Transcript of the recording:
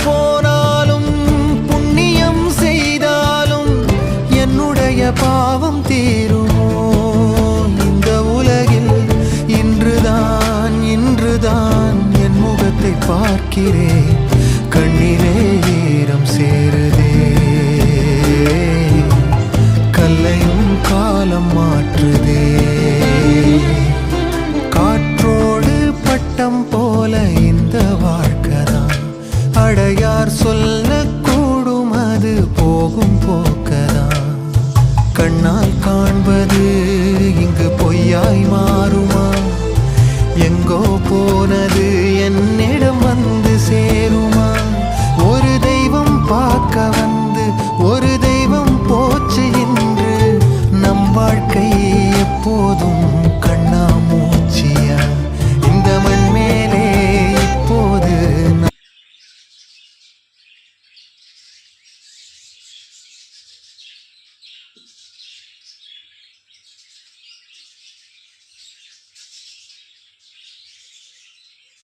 போனாலும் புண்ணியம் செய்தாலும் என்னுடைய பாவம் தீருமோ? இந்த உலகில் இன்றுதான் என் முகத்தை பார்க்கிறேன், கண்ணிலே ஈரம் சேருதே. கல்லையும் காலம் மாற்றுதே. காற்றோடு பட்டம் போல இந்த வாழ்க்கைதான், அடையார் சொல்லக்கூடும் அது போகும் போக்கதான். கண்ணால் காண்பது இங்கு பொய்யாய் மாறுமா? எங்கோ போனது